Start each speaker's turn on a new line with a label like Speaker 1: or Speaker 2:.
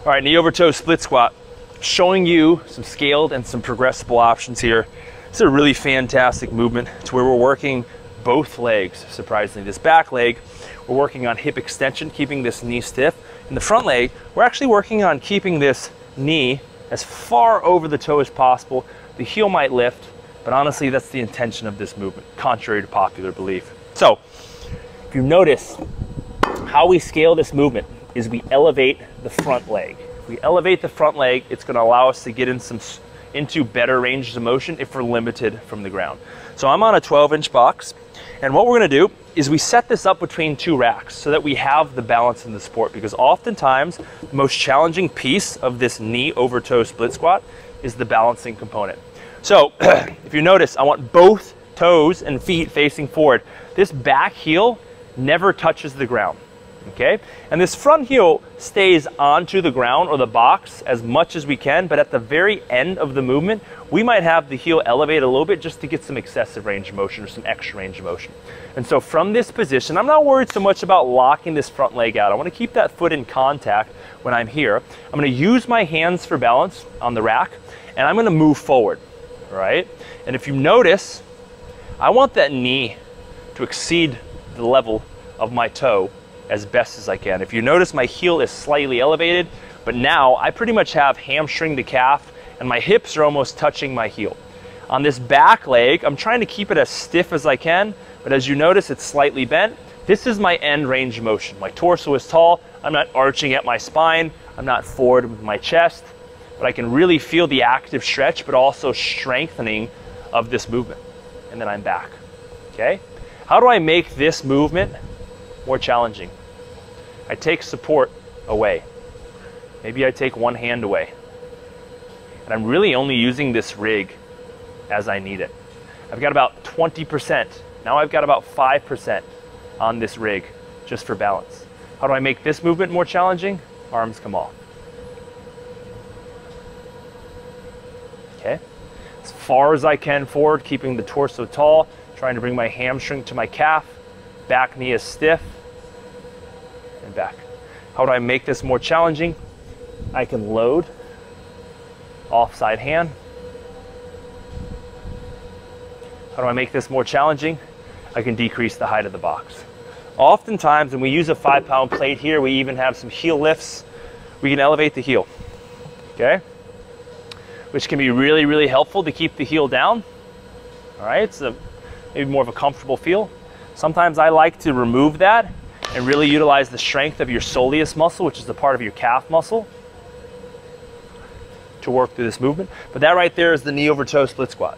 Speaker 1: All right, knee over toe split squat. Showing you some scaled and some progressible options here. It's a really fantastic movement to where we're working both legs, surprisingly. This back leg, we're working on hip extension, keeping this knee stiff. In the front leg, we're actually working on keeping this knee as far over the toe as possible. The heel might lift, but honestly, that's the intention of this movement, contrary to popular belief. So, if you notice, how we scale this movement is we elevate the front leg. If we elevate the front leg, it's going to allow us to get into better ranges of motion if we're limited from the ground. So I'm on a 12-inch box, and what we're going to do is we set this up between two racks so that we have the balance in the sport, because oftentimes the most challenging piece of this knee over toe split squat is the balancing component. So if you notice, I want both toes and feet facing forward. This back heel never touches the ground. Okay, and this front heel stays onto the ground or the box as much as we can, but at the very end of the movement, we might have the heel elevate a little bit just to get some excessive range of motion or some extra range of motion. And so from this position, I'm not worried so much about locking this front leg out. I want to keep that foot in contact when I'm here. I'm going to use my hands for balance on the rack, and I'm going to move forward, all right? And if you notice, I want that knee to exceed the level of my toe as best as I can. If you notice, my heel is slightly elevated, but now I pretty much have hamstring to calf and my hips are almost touching my heel. On this back leg, I'm trying to keep it as stiff as I can, but as you notice, it's slightly bent. This is my end range of motion. My torso is tall. I'm not arching at my spine. I'm not forward with my chest, but I can really feel the active stretch, but also strengthening of this movement. And then I'm back, okay? How do I make this movement more challenging? I take support away. Maybe I take one hand away. And I'm really only using this rig as I need it. I've got about 20%. Now I've got about 5% on this rig just for balance. How do I make this movement more challenging? Arms come off. Okay. As far as I can forward, keeping the torso tall, trying to bring my hamstring to my calf. Back knee is stiff. And back. How do I make this more challenging? I can load, offside hand. How do I make this more challenging? I can decrease the height of the box. Oftentimes when we use a 5-pound plate here, we even have some heel lifts. We can elevate the heel, okay? Which can be really, really helpful to keep the heel down. All right, it's maybe more of a comfortable feel. Sometimes I like to remove that and really utilize the strength of your soleus muscle, which is the part of your calf muscle, to work through this movement. But that right there is the knee over toe split squat.